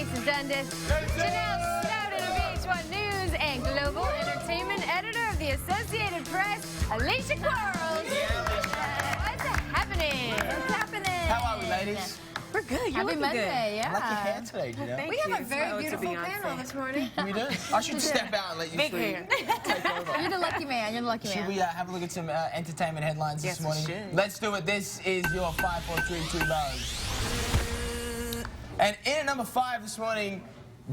Jason Dundas, Janelle Snowden of VH1 News and Global Entertainment Editor of the Associated Press, Alicia Quarles. What's happening? What's happening? How are we, ladies? We're good. You're Happy Monday, yeah. I like your hair today, you know? We have a very beautiful panel this morning. We do. I should step out and let you three take over. You're the lucky man. You're the lucky man. Should we have a look at some entertainment headlines this morning? We should. Let's do it. This is your 5, 4, 3, 2 buzz. And in at number 5 this morning,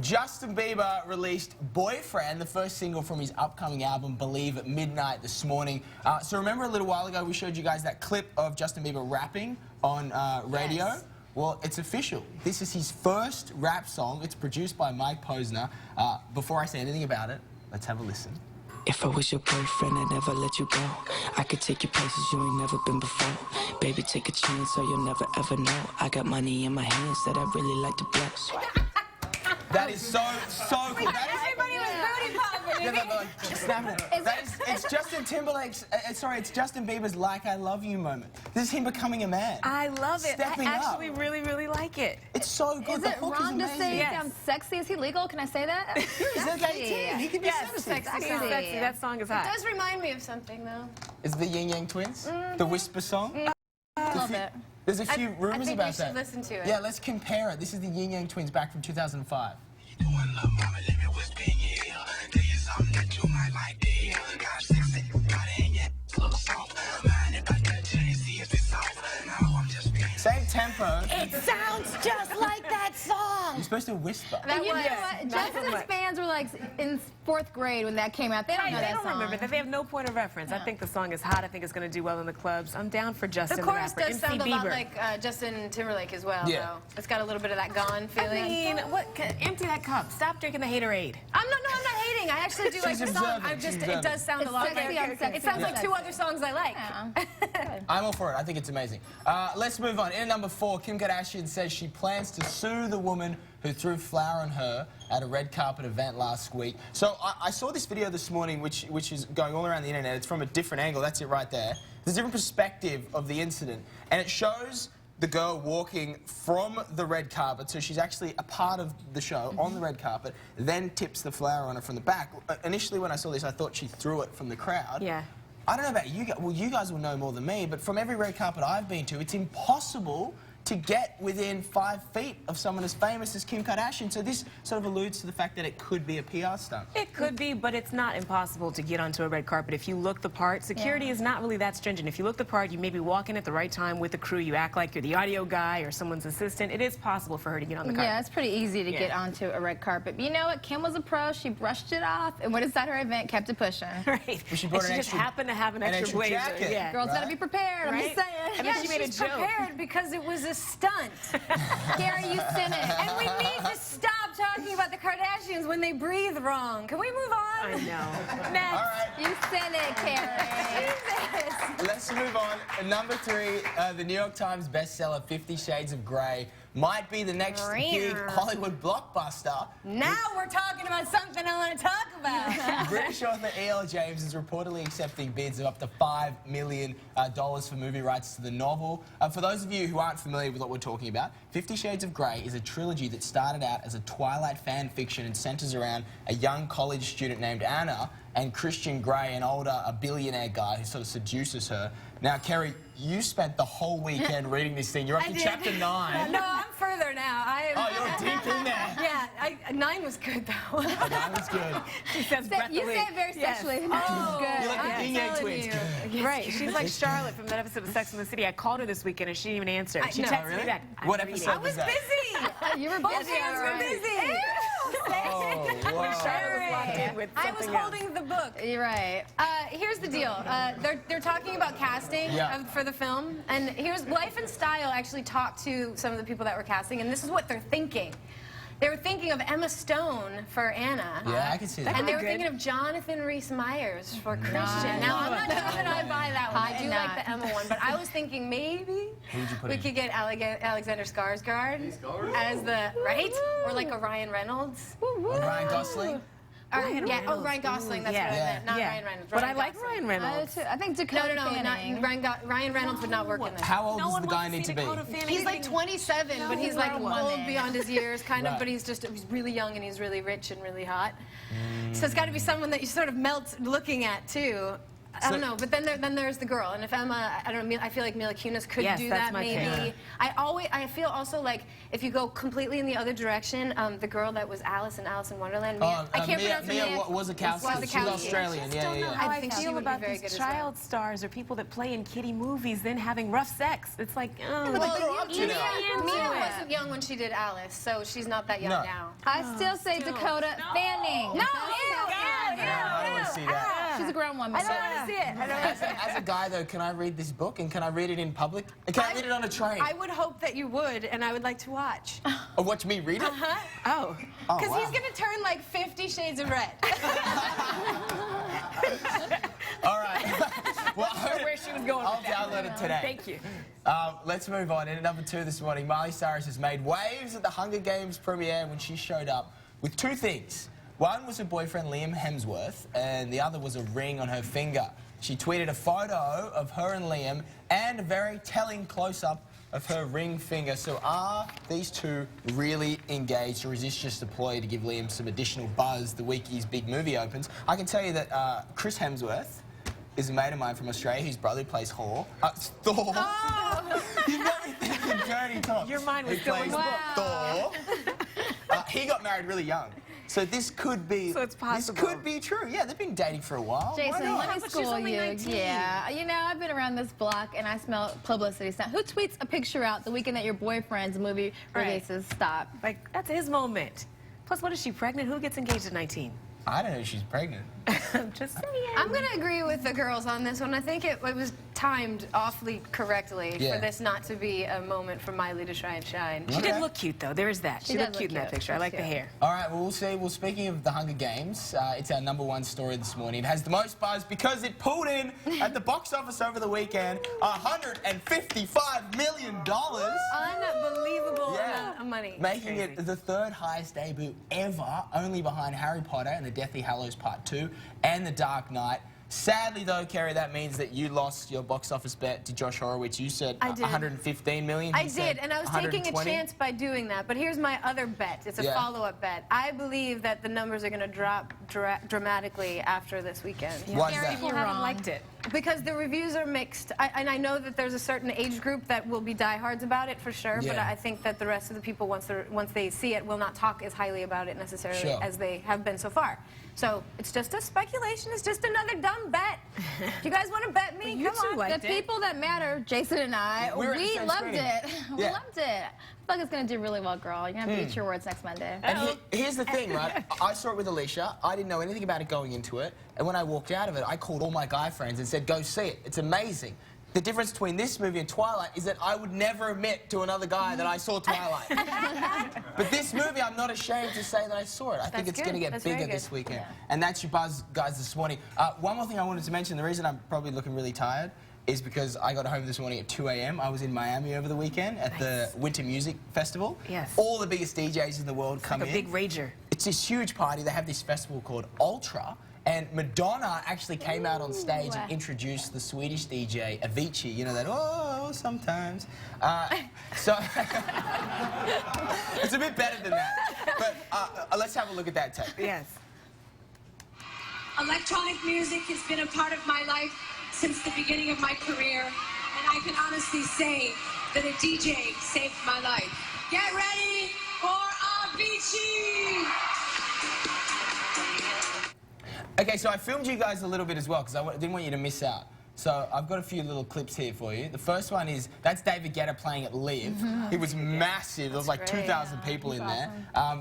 Justin Bieber released Boyfriend, the first single from his upcoming album, Believe, at midnight this morning. So remember a little while ago we showed you guys that clip of Justin Bieber rapping on radio? Yes. Well, it's official. This is his first rap song. It's produced by Mike Posner. Before I say anything about it, let's have a listen. If I was your boyfriend, I'd never let you go. I could take you places you ain't never been before. Baby, take a chance or you'll never ever know. I got money in my hands that I really like to blow. That is so cool. Everybody was booty popping. Yeah, they're like snapping it. It's Justin Timberlake's, it's Justin Bieber's Like I Love You moment. This is him becoming a man. I love it. Stepping I actually really like it. It's so good. Is The it hook wrong to is say amazing. it sounds sexy? Is he legal? Can I say that? He's like 18. He can be Yes, sexy. he's sexy. That song is hot. It does remind me of something, though. Is the Yin Yang Twins? The Whisper song? A little bit. There's a few rumors I think about you should that. listen to it. Yeah, let's compare it. This is the Yin Yang Twins back from 2005. Same tempo. It sounds just like that song. You're supposed to whisper. And you know what? Justin's fans were like in 4th grade when that came out. They don't know that song. Remember that. They have no point of reference. I think the song is hot. I think it's going to do well in the clubs. I'm down for Justin The chorus the rapper. does sound a MC lot Bieber. like Justin Timberlake as well, Yeah. though. It's got a little bit of that Gone feeling. I mean, empty that cup. Stop drinking the haterade. I'm not hating. I actually do like the song. It does sound a lot sexy like on sexy. it sounds like 2 other songs I like. I'm all for it. I think it's amazing. Let's move on. In number 4, Kim Kardashian says she plans to sue the woman who threw flour on her at a red carpet event last week. So I saw this video this morning, which is going all around the internet. It's from a different angle. That's it right there. There's a different perspective of the incident, and it shows the girl walking from the red carpet, so she's actually a part of the show on the red carpet, then tips the flour on her from the back. Initially, when I saw this, I thought she threw it from the crowd. Yeah. I don't know about you guys. Well, you guys will know more than me, but from every red carpet I've been to, it's impossible to get within 5 feet of someone as famous as Kim Kardashian. So this sort of alludes to the fact that it could be a PR stunt. It could be, but it's not impossible to get onto a red carpet if you look the part. Security is not really that stringent. If you look the part, you maybe walk in at the right time with the crew. You act like you're the audio guy or someone's assistant. It is possible for her to get on the carpet. Yeah, it's pretty easy to get onto a red carpet. But you know what? Kim was a pro. She brushed it off, and when it's at her event, kept it pushing. Right. Well, she And she just happened to have an extra blazer. jacket. Yeah. Girls gotta be prepared. I'm just saying. And then she made a joke. prepared because it was a stunt. Gary, you cynic. And we need to stop talking about the Kardashians when they breathe wrong. Can we move on? I know. Next. All right. You cynic, Carrie. Jesus. Let's move on. Number 3, the New York Times bestseller 50 Shades of Grey might be the next big Hollywood blockbuster. Now we're talking about something I want to talk about. British author E.L. James is reportedly accepting bids of up to $5 million for movie rights to the novel. For those of you who aren't familiar with what we're talking about, 50 Shades of Grey is a trilogy that started out as a Twilight fan fiction and centres around a young college student named Anna and Christian Grey, an older, a billionaire guy who sort of seduces her. Now, Kerry, you spent the whole weekend reading this thing. You're up to chapter 9. No, I'm further now. Oh, you're deep in there. Yeah, 9 was good, though. 9 was good. She says You say it very sexually. Oh, Good. You're like the Yin Yang Twins. Right. She's like Charlotte from that episode of Sex and the City. I called her this weekend and she didn't even answer. She no. texted me back. What I'm reading. episode I was that? busy. You were Both busy. hands were all right. busy. Oh, wow. Charlotte was locked in with I was something else. holding the book. You're right. Here's the deal. They're talking about casting for the film, and here's Life and Style actually talked to some of the people that were casting, and this is what they're thinking. They were thinking of Emma Stone for Anna. Yeah, I can see that. And they were thinking of Jonathan Rhys-Meyers for Christian. Now, I'm not sure that I buy that one. I do like the Emma one, but I was thinking maybe we could get Alexander Skarsgård as the, right? Or like a Ryan Reynolds. Or Ryan Gosling? Ryan Gosling. That's what I meant. Not Ryan Reynolds. But I Ryan like Gosling. Ryan Reynolds. I think Dakota No, Ryan Reynolds would not work in this. How old does the guy need to be? He's like 27, but he's like grown old woman. beyond his years, kind of. Right. But he's really young and he's really rich and really hot. So it's got to be someone that you sort of melt looking at too. I don't know, but then there's the girl, and if Emma, I don't know, I feel like Mila Kunis could do that maybe. Pick. I feel also like if you go completely in the other direction, the girl that was Alice in Alice in Wonderland, Mia, I can't pronounce her name. Wazakowski. She's Australian. I don't know how I think she feel would be about very these good as child stars or people that play in kiddie movies then having rough sex. It's like, oh. But they grow up to now. Mia wasn't young when she did Alice, so she's not that young now. I still say Dakota Fanning. No, I don't want to see that. She's a grown woman. I don't want to see it. As a guy, though, can I read this book and can I read it in public? And can I read it on a train? I would hope that you would, and I would like to watch. Or watch me read it? Oh. Because he's going to turn like 50 Shades of Red. All right. Well, Where she was going I'll with that. download it today. Thank you. Let's move on. In at number 2 this morning, Miley Cyrus has made waves at the Hunger Games premiere when she showed up with 2 things. One was her boyfriend Liam Hemsworth, and the other was a ring on her finger. She tweeted a photo of her and Liam and a very telling close-up of her ring finger. So are these two really engaged, or is this just a ploy to give Liam some additional buzz the week his big movie opens? I can tell you that Chris Hemsworth is a mate of mine from Australia whose brother plays Thor. Thor. Oh. You've got me thinking dirty talk. Your mind was Who going plays Thor. He got married really young. So this could be. So it's possible. This could be true. Yeah, they've been dating for a while. Jason, Why let not? me But she's school only you. 19. Yeah, you know, I've been around this block and I smell publicity stunt. Who tweets a picture out the weekend that your boyfriend's movie releases? Stop. Like, that's his moment. Plus, what is she, pregnant? Who gets engaged at 19? I don't know if she's pregnant. I'm just saying. I'm going to agree with the girls on this one. I think it was timed awfully correctly Yeah. for this not to be a moment for Miley to try and shine. She did look cute, though. There is that. She She looked does cute in look that cute. picture. I like the She's cute. hair. All right, well, we'll see. Well, speaking of the Hunger Games, it's our #1 story this morning. It has the most buzz because it pulled in at the box office over the weekend $155 million. Unbelievable Yeah. amount of money. Making it the 3rd highest debut ever, only behind Harry Potter and the Deathly Hallows Part 2 and The Dark Knight. Sadly, though, Carrie, that means that you lost your box office bet to Josh Horowitz. You said I did. 115 million. I He said did, and I was taking a 120. chance by doing that. But here's my other bet. It's a follow-up bet. I believe that the numbers are going to drop dramatically after this weekend. Why is Carrie, that? people haven't liked it. Because the reviews are mixed. And I know that there's a certain age group that will be diehards about it for sure, but Yeah. I think that the rest of the people, once they see it, will not talk as highly about it necessarily Sure. as they have been so far. So it's just a speculation. It's just another dumb bet. Do you guys want to bet me? You Come two on. liked The it. people that matter, Jason and I, We're at the we same loved screening. it. We Yeah. loved it. I feel like it's going to do really well, girl. You're going to have to eat your words next Monday. And here's the thing, right? I saw it with Alicia. I didn't know anything about it going into it. And when I walked out of it, I called all my guy friends and said, go see it. It's amazing. The difference between this movie and Twilight is that I would never admit to another guy that I saw Twilight. But this movie, I'm not ashamed to say that I saw it. I think That's it's going to good. get That's bigger very this good. weekend. And that's your buzz, guys, this morning. One more thing I wanted to mention, the reason I'm probably looking really tired is because I got home this morning at 2 a.m. I was in Miami over the weekend at the Winter Music Festival. Yes. All the biggest DJs in the world come Like a in. big rager. It's this huge party. They have this festival called Ultra. And Madonna actually came out on stage and introduced the Swedish DJ Avicii. You know that, oh, sometimes. So it's a bit better than that. But let's have a look at that tape. Yes. Electronic music has been a part of my life since the beginning of my career, and I can honestly say that a DJ saved my life. Get ready for Avicii! Okay, so I filmed you guys a little bit as well because I didn't want you to miss out. So I've got a few little clips here for you. The first one is, that's David Guetta playing at Live. It was massive. There was like 2,000 people in there.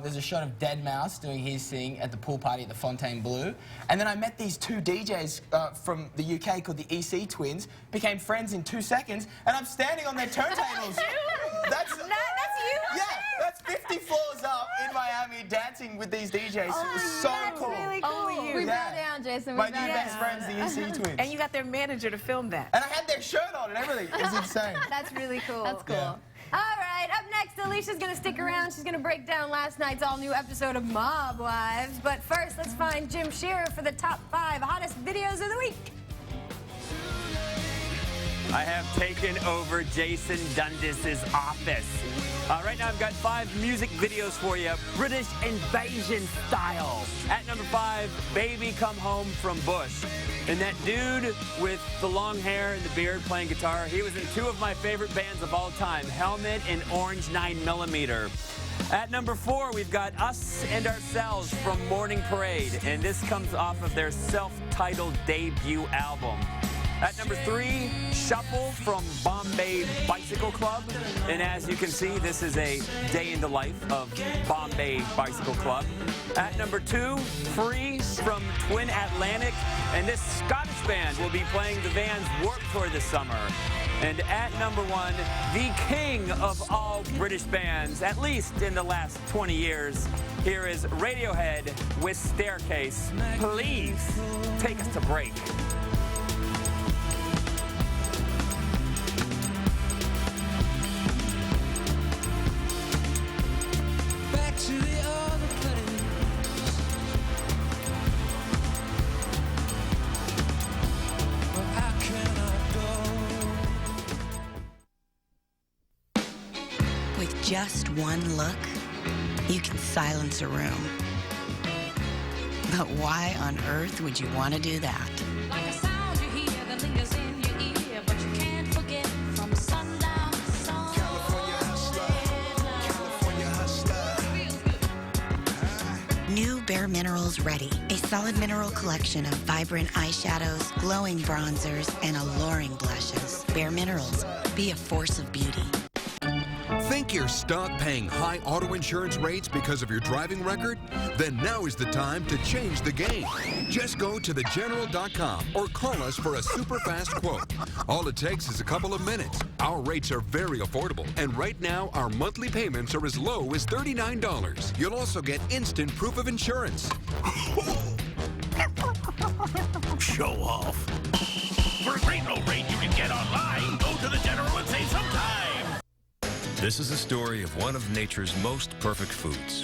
There's a shot of Deadmau5 doing his thing at the pool party at the Fontainebleau. And then I met these 2 DJs from the UK called the EC Twins, became friends in 2 seconds, and I'm standing on their turntables. That's you? Yeah, that's 50 floors up in Miami dancing with these DJs. It was so cool. Really cool. We Yeah. bow down, Jason. We My bow new best down. friends, the EC Twins. And you got their manager to film that. And I had their shirt on and everything. It was insane. That's really cool. That's cool. Yeah. All right, up next, Alicia's going to stick around. She's going to break down last night's all-new episode of Mob Wives. But first, let's find Jim Shearer for the top 5 hottest videos of the week. I have taken over Jason Dundas's office. Right now I've got 5 music videos for you, British invasion style. At number 5, Baby Come Home from Bush. And that dude with the long hair and the beard playing guitar, he was in 2 of my favorite bands of all time, Helmet and Orange 9mm. At number 4, we've got Us and Ourselves from Morning Parade, and this comes off of their self-titled debut album. At number 3, Shuffle from Bombay Bicycle Club. And as you can see, this is a day in the life of Bombay Bicycle Club. At number 2, Free from Twin Atlantic. And this Scottish band will be playing the Vans Warped Tour this summer. And at number 1, the king of all British bands, at least in the last 20 years, here is Radiohead with Staircase. Please take us to break. With just one look, you can silence a room. But why on earth would you want to do that? Like a sound you hear that lingers in your ear, but you can't forget from sundown to sun. California hustler. New Bare Minerals Ready, a solid mineral collection of vibrant eyeshadows, glowing bronzers, and alluring blushes. Bare Minerals, be a force of beauty. Think you're stuck paying high auto insurance rates because of your driving record? Then now is the time to change the game. Just go to thegeneral.com or call us for a super fast quote. All it takes is a couple of minutes. Our rates are very affordable, and right now our monthly payments are as low as $39. You'll also get instant proof of insurance. Show off. For a great low rate you can get online, go to the General and save some time. This is the story of one of nature's most perfect foods,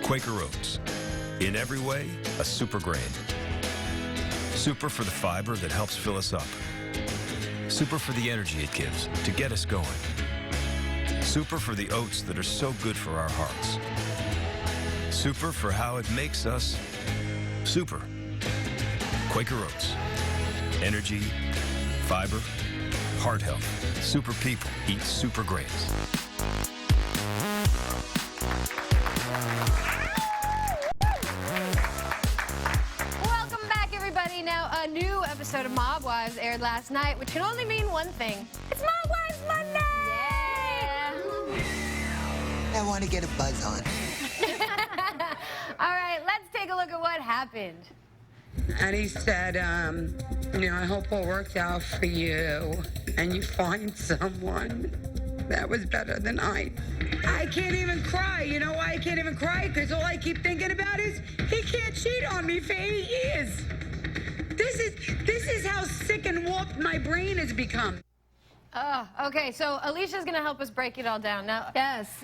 Quaker Oats. In every way, a super grain. Super for the fiber that helps fill us up. Super for the energy it gives to get us going. Super for the oats that are so good for our hearts. Super for how it makes us super. Quaker Oats. Energy, fiber, heart health. Super people eat super grains. Welcome back, everybody. Now, a new episode of Mob Wives aired last night, which can only mean one thing. It's Mob Wives Monday! I want to get a buzz on. All right, let's take a look at what happened. And he said, you know, I hope all works out for you and you find someone that was better than I can't even cry. You know why I can't even cry? Because all I keep thinking about is he can't cheat on me for 8 years. This is how sick and warped my brain has become. Oh, okay, so Alicia's gonna help us break it all down. Now, Yes.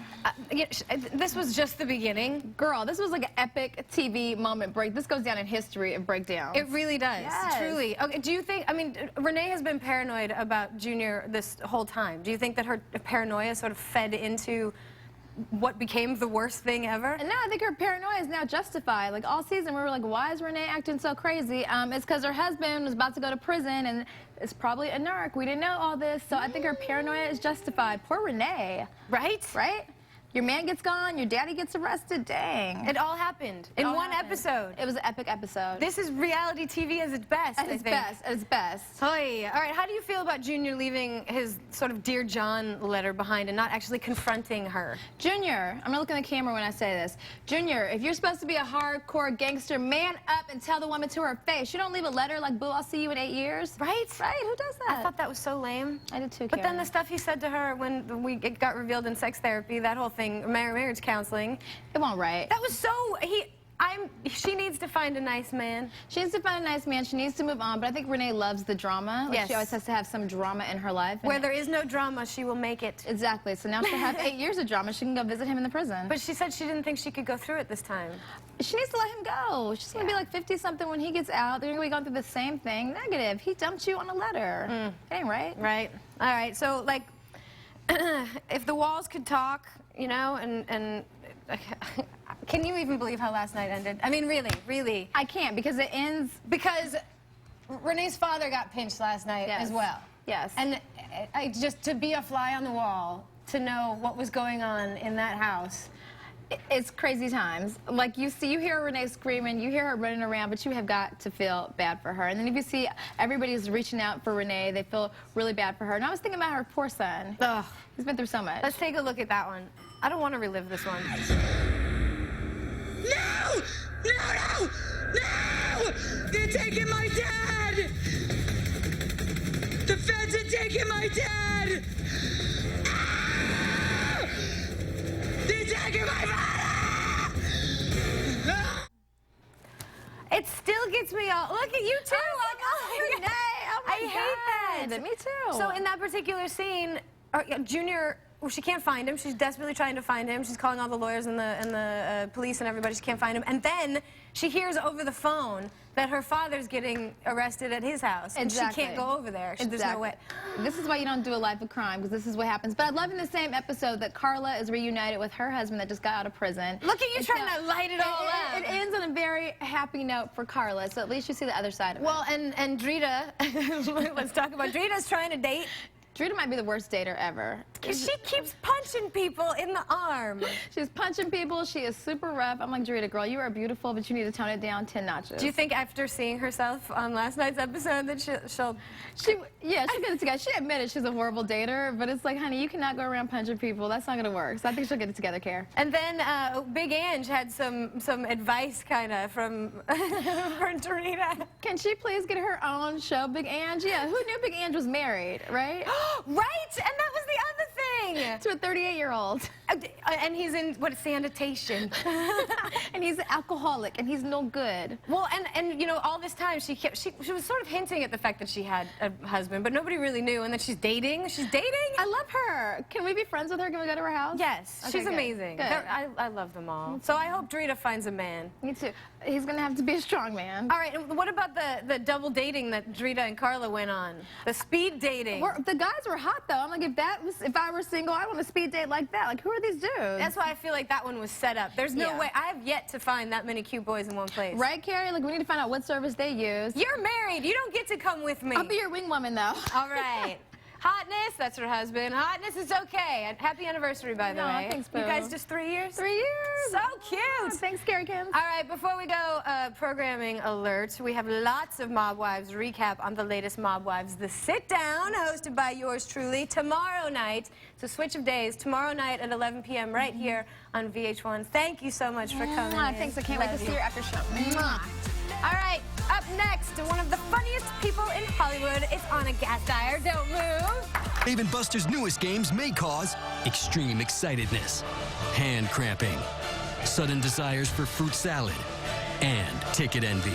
this was just the beginning. Girl, this was like an epic TV moment break. This goes down in history of breakdowns. It really does, Yes. truly. Okay, do you think, I mean, Renee has been paranoid about Junior this whole time. Do you think that her paranoia sort of fed into what became the worst thing ever? And now I think her paranoia is now justified. Like all season, we were like, why is Renee acting so crazy? It's because her husband was about to go to prison and it's probably a narc. We didn't know all this, so I think her paranoia is justified. Poor Renee. Right? Right? Your man gets gone, your daddy gets arrested. Dang. It all happened in one episode. It was an epic episode. This is reality TV at its best, At its best. At its best. Oy. All right, how do you feel about Junior leaving his sort of Dear John letter behind and not actually confronting her? Junior, I'm gonna look in the camera when I say this. Junior, if you're supposed to be a hardcore gangster, man up and tell the woman to her face. You don't leave a letter like, boo, I'll see you in 8 years. Right? Right? Who does that? I thought that was so lame. I did too, But then Karen. the stuff he said to her when it got revealed in sex therapy, that whole thing, marriage counseling. It won't right. That was so, She needs to find a nice man. She needs to find a nice man. She needs to move on. But I think Renee loves the drama. Like, yes. She always has to have some drama in her life. Where there is no drama, she will make it. Exactly. So now she'll have 8 years of drama. She can go visit him in the prison. But she said she didn't think she could go through it this time. She needs to let him go. She's going to be like 50-something when he gets out. They're going to be going through the same thing. Negative. He dumped you on a letter. It ain't right. Right. All right. So, like, if the walls could talk, you know, and can you even believe how last night ended? I mean, really, really. I can't, because it ends... Because Renee's father got pinched last night as well. Yes. And just to be a fly on the wall, to know what was going on in that house. It's crazy times. Like, you hear Renee screaming, you hear her running around, but you have got to feel bad for her. And then if you see everybody's reaching out for Renee, they feel really bad for her. And I was thinking about her poor son. Ugh. He's been through so much. Let's take a look at that one. I don't want to relive this one. No! No, no! No! They're taking my dad! The feds are taking my dad! Ah! They're taking my father! It still gets me all... Look at you, too! Renee! Oh my I hate that! Me too. So in that particular scene, Junior... Well, she can't find him. She's desperately trying to find him. She's calling all the lawyers and the police and everybody. She can't find him. And then she hears over the phone that her father's getting arrested at his house. And she can't go over there. There's no way. This is why you don't do a life of crime, because this is what happens. But I love in the same episode that Carla is reunited with her husband that just got out of prison. Look at you trying to light it all up. It ends on a very happy note for Carla, so at least you see the other side of it. Well, and Drita, let's talk about Drita's trying to date. Drita might be the worst dater ever. She keeps punching people in the arm. She's punching people. She is super rough. I'm like, Drita, girl, you are beautiful, but you need to tone it down 10 notches. Do you think after seeing herself on last night's episode that she'll get it together. She admitted she's a horrible dater, but it's like, honey, you cannot go around punching people. That's not going to work. So I think she'll get it together, Care. And then Big Ange had some advice, kind of, from Drita. Can she please get her own show, Big Ange? Yeah, who knew Big Ange was married, right? Right, and that was the other thing. To a 38-year-old. And he's in, sanitation. And he's an alcoholic, and he's no good. Well, and you know, all this time, she was sort of hinting at the fact that she had a husband, but nobody really knew, and that she's dating. She's dating? I love her. Can we be friends with her? Can we go to her house? Yes, okay, she's good. amazing. Good. I love them all. So I hope Drita finds a man. Me too. He's going to have to be a strong man. All right, and what about the double dating that Drita and Carla went on? The speed dating. The guys were hot, though. I'm like, if I were single, I want a speed date like that. Like, who are these dudes? That's why I feel like that one was set up. There's no way. I have yet to find that many cute boys in one place. Right, Carrie? Like, we need to find out what service they use. You're married. You don't get to come with me. I'll be your wing woman, though. All right. Hotness, that's her husband. Hotness is okay. Happy anniversary, by the way. Thanks, boo. You guys just 3 years? 3 years. So cute. Oh, thanks, Carrie Kim. All right, before we go, programming alert. We have lots of Mob Wives recap on the latest Mob Wives. The Sit Down, hosted by yours truly, tomorrow night. It's a switch of days. Tomorrow night at 11 p.m. right here on VH1. Thank you so much for coming in. Thanks. I can't wait to see your after show. All right, up next, one of the funniest people in Hollywood is on a gas tire. Don't move. Dave & Buster's newest games may cause extreme excitedness, hand cramping, sudden desires for fruit salad, and ticket envy.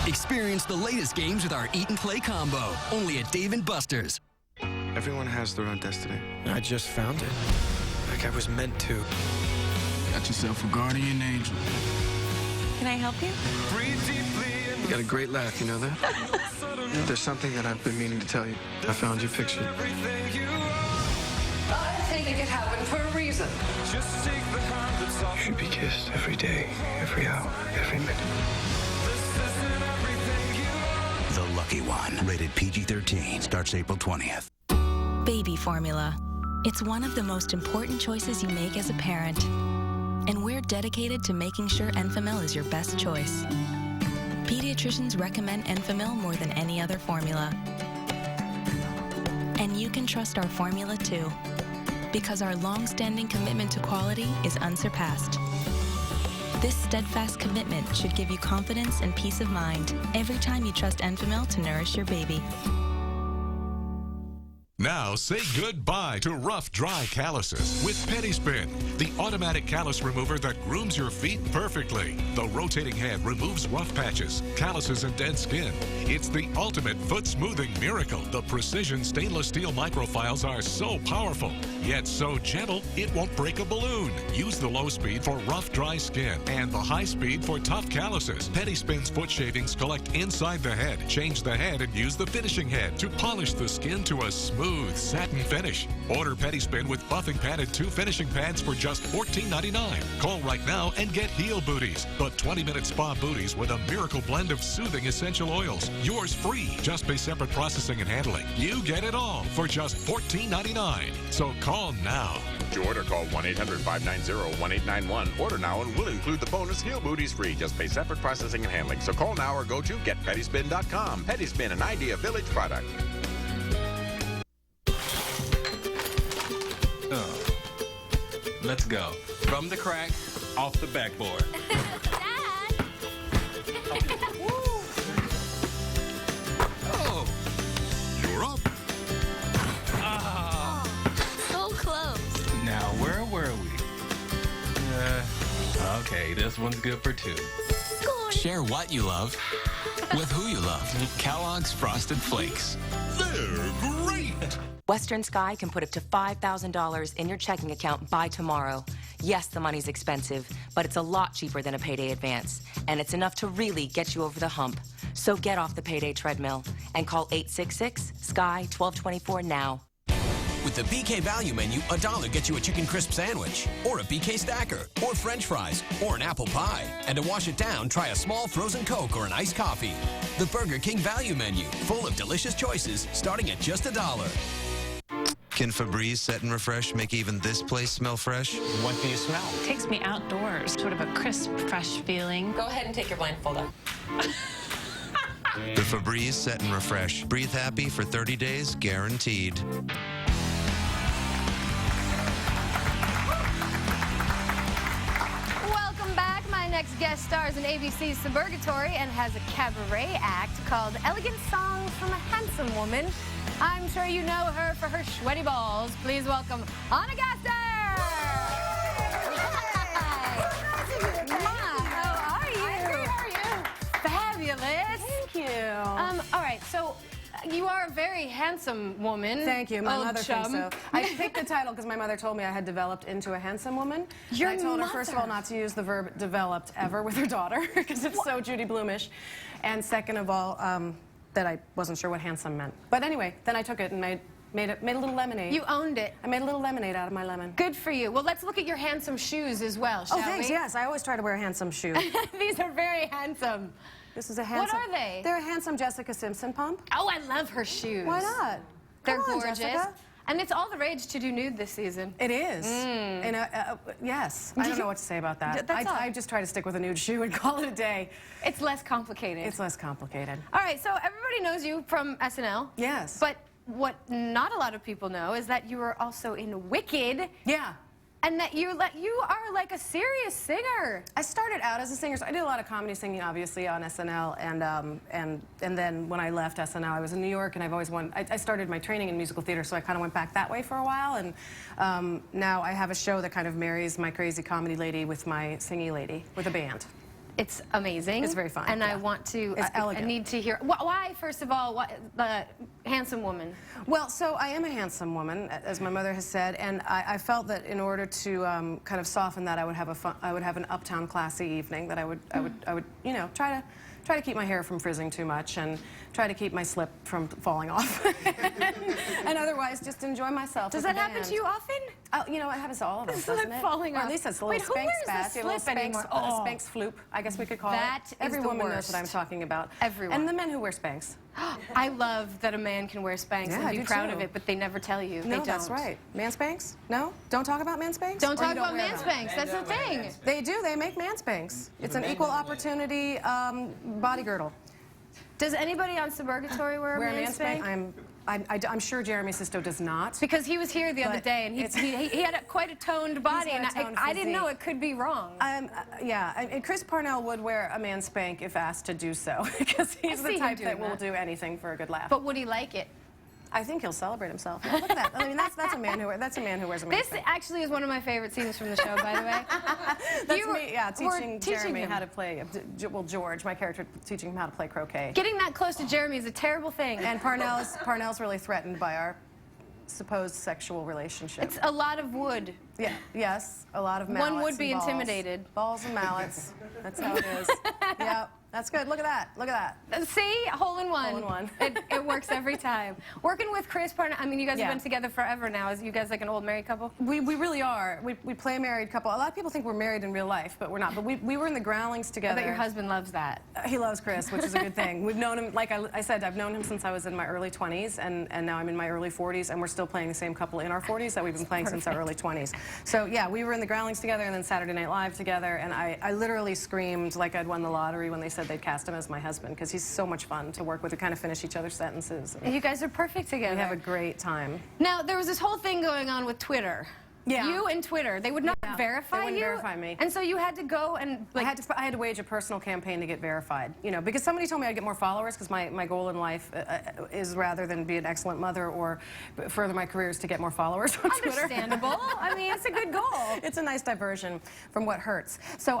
Experience the latest games with our Eat and Play combo, only at Dave & Buster's. Everyone has their own destiny. I just found it. Like I was meant to. Got yourself a guardian angel. Can I help you? You got a great laugh, you know that? There's something that I've been meaning to tell you. I found your picture. I think it happened for a reason. You should be kissed every day, every hour, every minute. The Lucky One, rated PG-13, starts April 20th. Baby formula. It's one of the most important choices you make as a parent. And we're dedicated to making sure Enfamil is your best choice. Pediatricians recommend Enfamil more than any other formula. And you can trust our formula too, because our long-standing commitment to quality is unsurpassed. This steadfast commitment should give you confidence and peace of mind every time you trust Enfamil to nourish your baby. Now say goodbye to rough, dry calluses with Petty Spin, the automatic callus remover that grooms your feet perfectly. The rotating head removes rough patches, calluses, and dead skin. It's the ultimate foot smoothing miracle. The precision stainless steel microfiles are so powerful, yet so gentle, it won't break a balloon. Use the low speed for rough, dry skin and the high speed for tough calluses. Petty Spin's foot shavings collect inside the head. Change the head and use the finishing head to polish the skin to a smooth satin finish. Order Petty Spin with buffing padded 2 finishing pads for just $14.99. Call right now and get Heel Booties, the 20-minute spa booties with a miracle blend of soothing essential oils. Yours free. Just pay separate processing and handling. You get it all for just $14.99. So call now. To order, call 1-800-590-1891. Order now and we'll include the bonus Heel Booties free. Just pay separate processing and handling. So call now or go to getpettyspin.com. Petty Spin, an Idea Village product. Let's go. From the crack, off the backboard. Oh, you're up. So close. Now, where were we? Okay, this one's good for 2. Share what you love with who you love. Kellogg's Frosted Flakes. They're great. Western Sky can put up to $5,000 in your checking account by tomorrow. Yes, the money's expensive, but it's a lot cheaper than a payday advance, and it's enough to really get you over the hump. So get off the payday treadmill and call 866-SKY-1224 now. With the BK Value Menu, $1 gets you a chicken crisp sandwich, or a BK Stacker, or French fries, or an apple pie. And to wash it down, try a small frozen Coke or an iced coffee. The Burger King Value Menu, full of delicious choices, starting at just $1. Can Febreze Set and Refresh make even this place smell fresh? What do you smell? Takes me outdoors, sort of a crisp, fresh feeling. Go ahead and take your blindfold off. The Febreze Set and Refresh. Breathe happy for 30 days, guaranteed. Welcome back. My next guest stars in ABC's Suburgatory and has a cabaret act called Elegant Songs from a Handsome Woman. I'm sure you know her for her sweaty balls. Please welcome Anna Gaster! How are you? Great, how are you? Fabulous. Thank you. All right, so you are a very handsome woman. Thank you. My old mother chum. thinks so. I picked the title because my mother told me I had developed into a handsome woman. Your and I told her, first of all, mother. not to use the verb developed ever with her daughter because it's so Judy Blumish. And second of all, that I wasn't sure what handsome meant. But anyway, then I took it and made a little lemonade. You owned it. I made a little lemonade out of my lemon. Good for you. Well, let's look at your handsome shoes as well, shall we? Oh, thanks. Yes, I always try to wear a handsome shoe. These are very handsome. This is a handsome. What are they? They're a handsome Jessica Simpson pump. Oh, I love her shoes. Why not? They're Come on, gorgeous. Jessica. And it's all the rage to do nude this season. It is. And yes. I don't know what to say about that. That's all. I just try to stick with a nude shoe and call it a day. It's less complicated. It's less complicated. All right, so everybody knows you from SNL. Yes. But what not a lot of people know is that you were also in Wicked. Yeah. And that you are like a serious singer. I started out as a singer, so I did a lot of comedy singing, obviously, on SNL, and then when I left SNL, I was in New York, and I've always wanted. I started my training in musical theater, so I kind of went back that way for a while, and now I have a show that kind of marries my crazy comedy lady with my singy lady with a band. It's amazing. It's very fun. And yeah. I want to. It's I elegant. need to hear. Why, first of all, the handsome woman? Well, so I am a handsome woman, as my mother has said, and I felt that in order to kind of soften that, I would have an uptown classy evening. That I would you know try to keep my hair from frizzing too much and try to keep my slip from falling off, and otherwise just enjoy myself. Does that happen to you often? Oh, you know, it happens to all of us, Slip doesn't it? falling or off. at least it's a Wait, little who Spanx wears the spaz. Yeah, a little slip anymore? Spanx, Oh. Spanx floop, I guess we could call That it. is Every the woman knows worst. what I'm talking about. Everyone. And the men who wear Spanx. I love that a man can wear Spanx Yeah, and I be do proud too. of it, but they never tell you. No, they don't. that's right. Man Spanx? No? Don't talk about man Spanx? Don't Or you talk about wear man them? Spanx. That's the thing. They do. They make man Spanx. It's an equal opportunity body girdle. Does anybody on Suburgatory wear a man Spanx? I'm sure Jeremy Sisto does not. Because he was here the other But day, and he had quite a toned body, got and a toned I didn't physique. know it could be wrong. Yeah, and Chris Parnell would wear a man spank if asked to do so, because he's I the see him type doing that will that. do anything for a good laugh. But would he like it? I think he'll celebrate himself. Look at that. I mean, that's a man who wears a man's This actually is one of my favorite scenes from the show, by the way. That's me, yeah, teaching Jeremy how to play, well, George, my character, teaching him how to play croquet. Getting that close to Jeremy is a terrible thing. And Parnell's really threatened by our supposed sexual relationship. It's a lot of wood. Yeah, yes, a lot of mallets. One would be and balls. intimidated. Balls and mallets. That's how it is. Yeah, that's good. Look at that. Look at that. See? Hole in one. Hole in one. It works every time. Working with Chris Parnell, I mean, you guys have been together forever now. Is you guys like an old married couple? We really are. We play a married couple. A lot of people think we're married in real life, but we're not. But we were in the Groundlings together. I bet your husband loves that. He loves Chris, which is a good thing. We've known him, like I said, I've known him since I was in my early 20s, and now I'm in my early 40s, and we're still playing the same couple in our 40s that we've been playing since our early 20s. So yeah, we were in the Groundlings together, and then Saturday Night Live together, and I literally screamed like I'd won the lottery when they said they'd cast him as my husband, because he's so much fun to work with. We kind of finish each other's sentences. You guys are perfect together. We have a great time. Now, there was this whole thing going on with Twitter. Yeah. You and Twitter, they would not verify you. They wouldn't verify me. And so you had to go and like I had to wage a personal campaign to get verified. You know, because somebody told me I'd get more followers, because my goal in life is, rather than be an excellent mother or further my career, is to get more followers on Twitter. Understandable. I mean, it's a good goal. It's a nice diversion from what hurts. So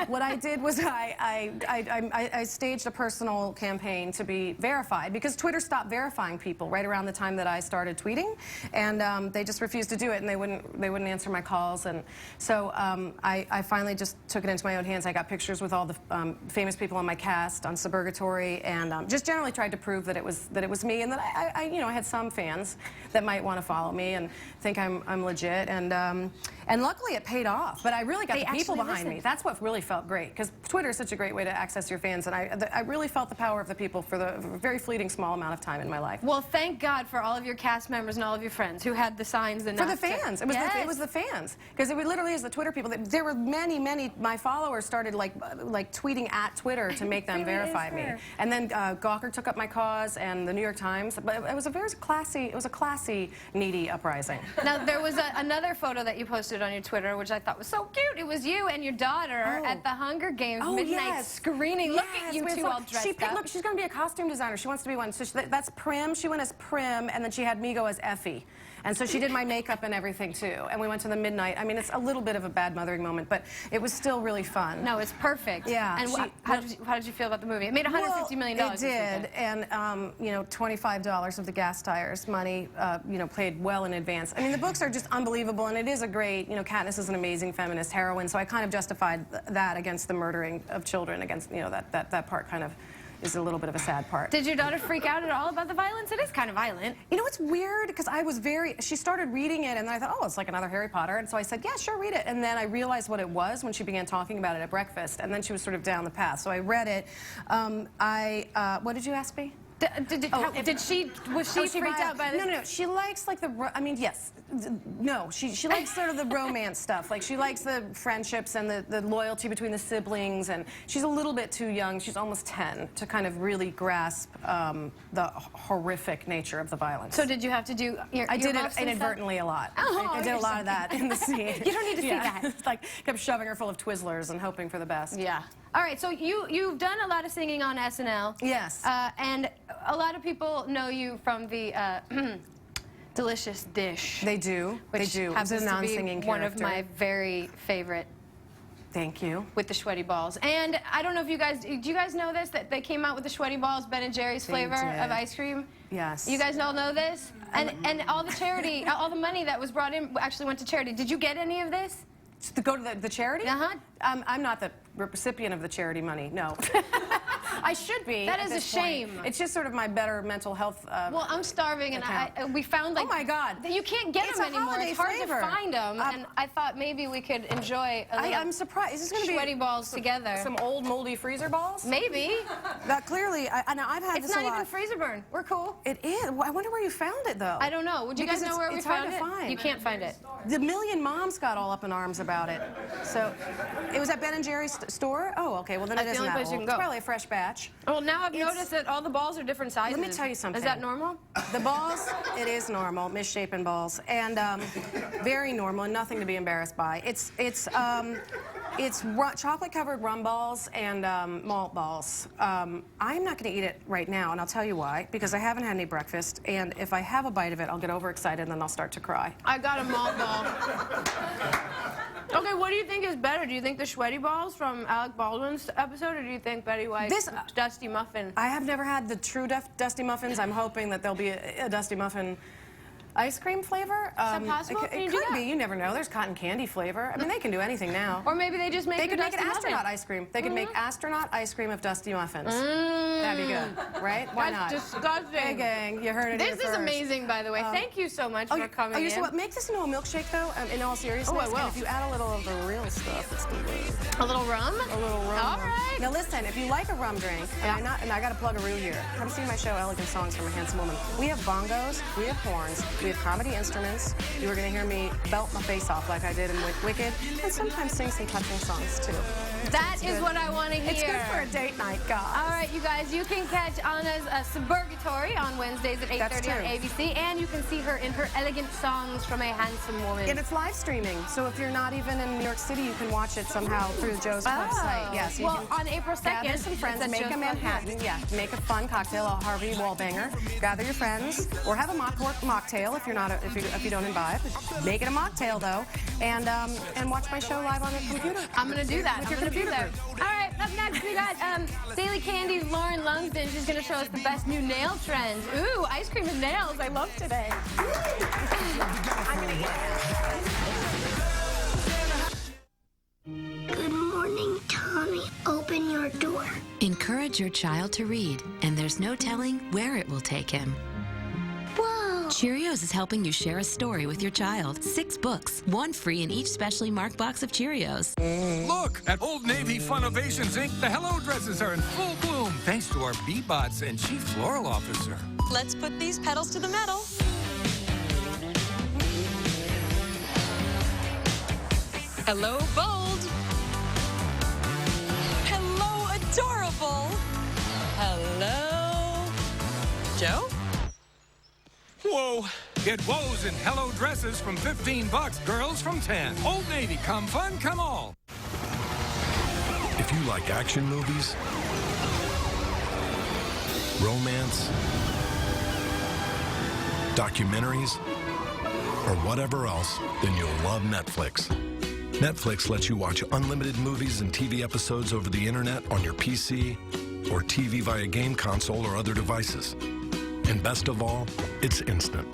what I did was I staged a personal campaign to be verified, because Twitter stopped verifying people right around the time that I started tweeting, and they just refused to do it, and they wouldn't answer my calls. And so I finally just took it into my own hands. I got pictures with all the famous people on my cast on Suburgatory, and just generally tried to prove that it was me, and that I had some fans that might want to follow me and think I'm legit. And luckily it paid off. But I really got the people behind me. That's what really felt great, because Twitter is such a great way to access your fans, and I really felt the power of the people for the very fleeting small amount of time in my life. Well, thank God for all of your cast members and all of your friends who had the signs. For the fans. It was the fans, because it literally is the Twitter people. There were many my followers started like tweeting at Twitter to make them verify me. And then Gawker took up my cause, and the New York Times. But it was a classy, needy uprising. Now there was another photo that you posted on your Twitter, which I thought was so cute. It was you and your daughter at the Hunger Games midnight screening. Look at you two all dressed up. Look, she's going to be a costume designer. She wants to be one. So that's Prim. She went as Prim, and then she had me go as Effie. And so she did my makeup and everything too. And we went to the midnight. I mean, it's a little bit of a bad mothering moment, but it was still really fun. No, it's perfect. Yeah. And how did you feel about the movie? It made $150 million. It did, and $25 of the gas tires money, played well in advance. I mean, the books are just unbelievable, and it is a great, Katniss is an amazing feminist heroine, so I kind of justified that against the murdering of children, against, that part kind of is a little bit of a sad part. Did your daughter freak out at all about the violence? It is kind of violent. You know, it's weird, because she started reading it, and then I thought, oh, it's like another Harry Potter, and so I said, yeah, sure, read it. And then I realized what it was when she began talking about it at breakfast, and then she was sort of down the path. So I read it. What did you ask me? Was she freaked out by this? No. She likes yes. No, she likes sort of the romance stuff. Like, she likes the friendships and the loyalty between the siblings, and she's a little bit too young. She's almost 10 to kind of really grasp the horrific nature of the violence. So did you have to do I did it inadvertently a lot. I did a lot of that in the scene. You don't need to see that. It's like, kept shoving her full of Twizzlers and hoping for the best. Yeah. All right, so you've done a lot of singing on SNL. Yes. And a lot of people know you from the Delicious Dish. They do. Which they do. happens a non-singing to be one of my very favorite. Thank you. With the sweaty balls. And I don't know if do you guys know this, that they came out with the sweaty balls, Ben & Jerry's flavor of ice cream? Yes. You guys all know this? And all the charity, all the money that was brought in actually went to charity. Did you get any of this? To go to the charity? Uh-huh. I'm not the recipient of the charity money, no. I should be. That is a shame. It's just sort of my better mental health. Well, I'm starving, and we found oh my God, you can't get them anymore. It's hard to find them, and I thought maybe we could enjoy. I'm surprised. Is this going to be sweaty balls together? Some old moldy freezer balls? Maybe. That clearly. Now I've had this a lot. It's not even freezer burn. We're cool. It is. Well, I wonder where you found it though. I don't know. Would you guys know where we found it? It's hard to find. You can't find it. The Million Moms got all up in arms about it. So it was at Ben & Jerry's store? Oh, okay. Well, then it isn't that old. It's probably a fresh batch. Well, now I've noticed that all the balls are different sizes. Let me tell you something. Is that normal? The balls, it is normal, misshapen balls, and very normal, and nothing to be embarrassed by. It's chocolate-covered rum balls and malt balls. I'm not going to eat it right now, and I'll tell you why. Because I haven't had any breakfast, and if I have a bite of it, I'll get overexcited, and then I'll start to cry. I got a malt ball. Okay, what do you think is better? Do you think the sweaty balls from Alec Baldwin's episode, or do you think Betty White's Dusty Muffin? I have never had the true Dusty Muffins. I'm hoping that there'll be a Dusty Muffin ice cream flavor. Is that possible? It could be. You never know. There's cotton candy flavor. I mean, they can do anything now. Or maybe they just make They could make an Dusty astronaut Muffin. ice cream. They could make astronaut ice cream of Dusty Muffins. That'd be good, right? Why not? That's disgusting. Hey, gang, you heard it here This is first. amazing, by the way. Thank you so much for coming in. So what? Make this into a milkshake, though. In all seriousness, Oh, I will. And if you add a little of the real stuff, it's good. A little rum? A little rum. All right. Now listen, if you like a rum drink, and I got to plug a roux here. Come see my show, Elegant Songs from a Handsome Woman. We have bongos, we have horns, we have comedy instruments. You are going to hear me belt my face off like I did in Wicked, and sometimes sing some touching songs too. That is what I want to hear. It's good for a date night, guys. All right, you guys, you can catch Anna's Suburgatory on Wednesdays at 8:30 on ABC, and you can see her in her Elegant Songs from a Handsome Woman. And it's live streaming, so if you're not even in New York City, you can watch it somehow through Joe's website. Yes. Well, on April 2nd, gather some friends, it's at make a Joe's Manhattan. website. Yeah, make a fun cocktail, a Harvey Wallbanger. Gather your friends, or have a mocktail if you're not if you don't imbibe. Make it a mocktail though, and watch my show live on the computer. I'm gonna do that. With I'm your gonna be computer. there. All right, up next we got Daily Candy's Lauren Lungsden. She's gonna show us the best new nail trends. Ooh, ice cream and nails. I love today. I'm gonna eat it. Good morning, Tommy. Open your door. Encourage your child to read, and there's no telling where it will take him. Whoa! Cheerios is helping you share a story with your child. 6 books, 1 free in each specially marked box of Cheerios. Look, at Old Navy Funnovations Inc., the hello dresses are in full bloom thanks to our Bee-Bots and Chief Floral Officer. Let's put these pedals to the metal. Hello, bold. Hello, adorable. Hello, Joe? Whoa! Get woes and hello dresses from $15, girls from 10. Old Navy, come fun, come all. If you like action movies, romance, documentaries, or whatever else, then you'll love Netflix. Netflix lets you watch unlimited movies and TV episodes over the internet on your PC or TV via game console or other devices. And best of all, it's instant.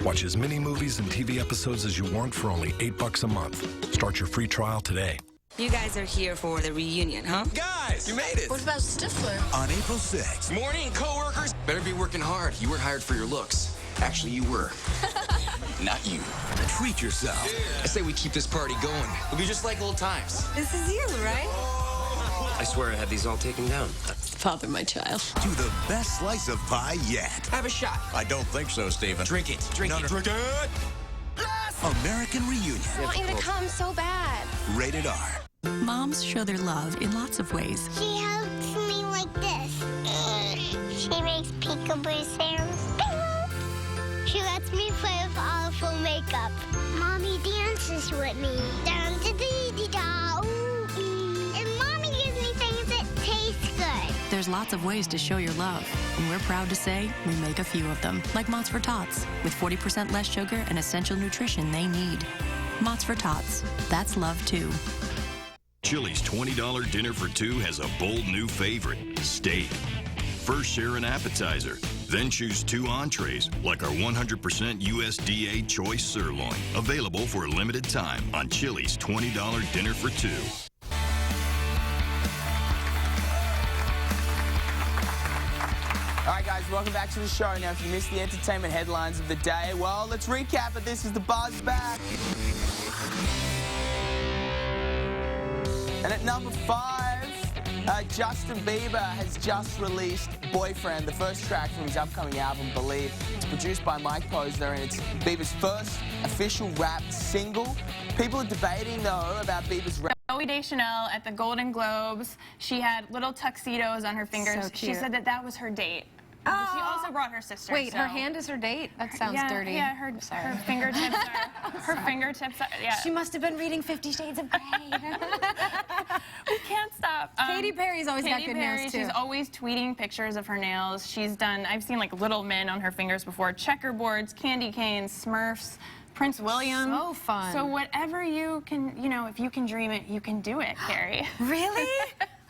Watch as many movies and TV episodes as you want for only $8 a month. Start your free trial today. You guys are here for the reunion, huh? Guys, you made it. What about Stifler? On April 6th. Morning, coworkers. Better be working hard. You weren't hired for your looks. Actually, you were. Not you. Treat yourself. I say we keep this party going. It'll be just like old times. This is you, right? I swear I had these all taken down. Father, my child. To the best slice of pie yet. Have a shot. I don't think so, Stephen. Drink it. Drink it. Drink it. American Reunion. I want you to come so bad. Rated R. Moms show their love in lots of ways. She helps me like this. She makes peekaboo sounds. She lets me play with awful makeup. Mommy dances with me. Down to dee da. And Mommy gives me things that taste good. There's lots of ways to show your love, and we're proud to say we make a few of them, like Mott's for Tots, with 40% less sugar and essential nutrition they need. Mott's for Tots. That's love, too. Chili's $20 dinner for 2 has a bold new favorite, steak. First share an appetizer, then choose 2 entrees, like our 100% USDA choice sirloin, available for a limited time on Chili's $20 dinner for 2. All right, guys, welcome back to the show. Now, if you missed the entertainment headlines of the day, well, let's recap it. This is The Buzz Back. And at number 5, Justin Bieber has just released Boyfriend, the first track from his upcoming album, Believe. It's produced by Mike Posner, and it's Bieber's first official rap single. People are debating, though, about Bieber's rap. Zooey Deschanel at the Golden Globes, she had little tuxedos on her fingers. So She cute. said that that was her date. She also brought her sister. Wait, so. her hand is her date? That sounds dirty. Yeah, her fingertips are, yeah. She must have been reading 50 Shades of Grey. We can't stop. Katy Perry's always got good nails, too. She's always tweeting pictures of her nails. She's done, I've seen like little men on her fingers before, checkerboards, candy canes, Smurfs, Prince William. So fun. So whatever you can, you know, if you can dream it, you can do it, Carrie. Really?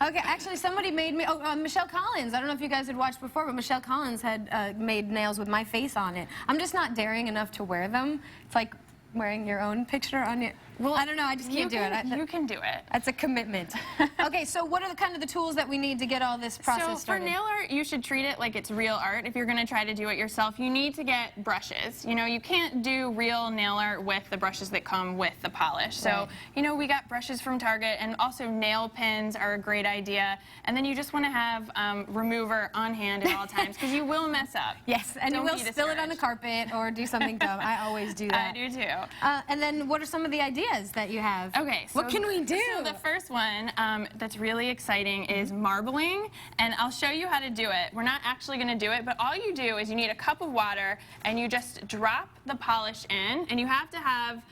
Okay, actually, somebody made me, Michelle Collins. I don't know if you guys had watched before, but Michelle Collins had made nails with my face on it. I'm just not daring enough to wear them. It's like wearing your own picture on your... Well, I don't know, I just can't do it. You can do it. That's a commitment. Okay, so what are the kind of the tools that we need to get all this process started? So for nail art, you should treat it like it's real art. If you're going to try to do it yourself, you need to get brushes. You know, you can't do real nail art with the brushes that come with the polish. So, you know, we got brushes from Target, and also nail pins are a great idea. And then you just want to have remover on hand at all times, because you will mess up. Yes, and you will spill it on the carpet or do something dumb. I always do that. I do too. And then what are some of the ideas that you have? Okay, so what can we do? So the first one that's really exciting is marbling, and I'll show you how to do it. We're not actually going to do it, but all you do is you need a cup of water, and you just drop the polish in, and you have to have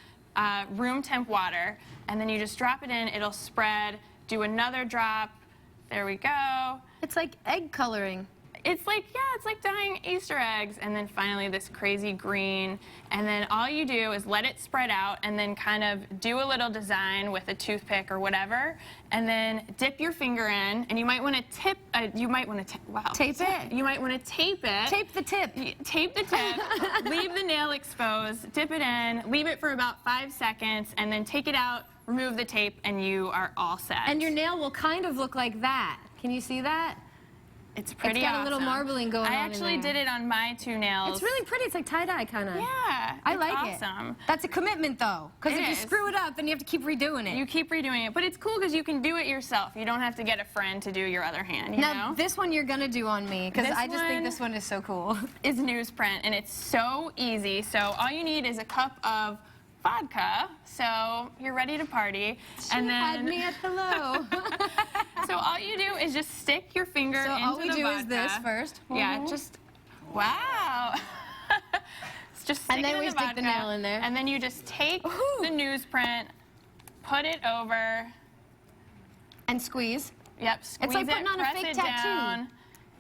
room temp water, and then you just drop it in, it'll spread, do another drop, there we go. It's like egg coloring. It's like, yeah, it's like dyeing Easter eggs, and then finally this crazy green, and then all you do is let it spread out and then kind of do a little design with a toothpick or whatever, and then dip your finger in, and you might want to tip, you might want to, tape it? You might want to tape it. Tape the tip. Tape the tip, leave the nail exposed, dip it in, leave it for about 5 seconds, and then take it out, remove the tape, and you are all set. And your nail will kind of look like that. Can you see that? It's pretty It's got awesome. a little marbling going on I actually in there. did it on my 2 nails. It's really pretty. It's like tie-dye kind of. Yeah, I like awesome. it. That's a commitment, though. Because if you is. screw it up, then you have to keep redoing it. You keep redoing it. But it's cool because you can do it yourself. You don't have to get a friend to do your other hand, you now, know? this one you're going to do on me, because I just think this one is so cool. Is newsprint, and it's so easy. So all you need is a cup of vodka, so you're ready to party. And then had me at hello. So all you do is just stick your finger into the vodka. So all we do is this first. Yeah, just, wow. Just stick and then it in we the stick vodka, the nail in there. and then you just take the newsprint, put it over, and squeeze. Yep, squeeze it's like it, putting on a press fake it tattoo. down,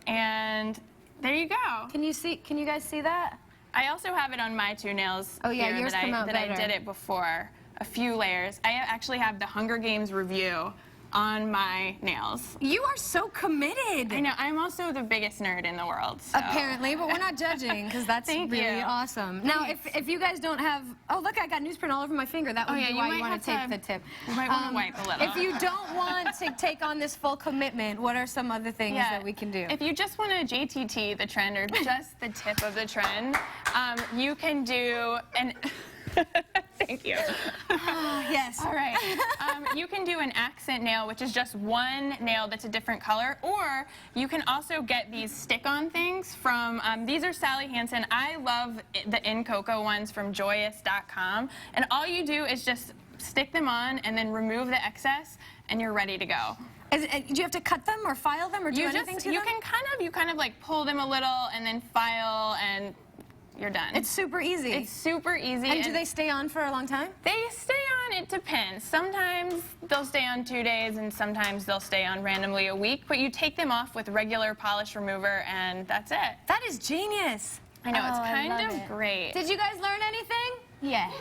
and there you go. Can you guys see that? I also have it on my 2 nails. Oh yeah, here yours that come out better. I did it before, a few layers. I actually have the Hunger Games review on my nails. You are so committed. I know, I'm also the biggest nerd in the world. So. Apparently, but we're not judging, because that's really awesome. Now, if you guys don't have, oh look, I got newsprint all over my finger. That would be why you want to tape the tip. You might want to wipe a little. If you don't want to take on this full commitment, what are some other things that we can do? If you just want to JTT the trend, or just the tip of the trend, you can do an... Thank you. Yes. All right. You can do an accent nail, which is just one nail that's a different color, or you can also get these stick-on things from, these are Sally Hansen. I love the In Cocoa ones from joyous.com, and all you do is just stick them on and then remove the excess, and you're ready to go. Do you have to cut them or file them or do anything to them? You kind of like pull them a little and then file, and you're done. It's super easy. It's super easy. And do they stay on for a long time? They stay on, it depends. Sometimes they'll stay on 2 days, and sometimes they'll stay on randomly a week, but you take them off with regular polish remover, and that's it. That is genius. I know, it's kind of great. Did you guys learn anything? Yes.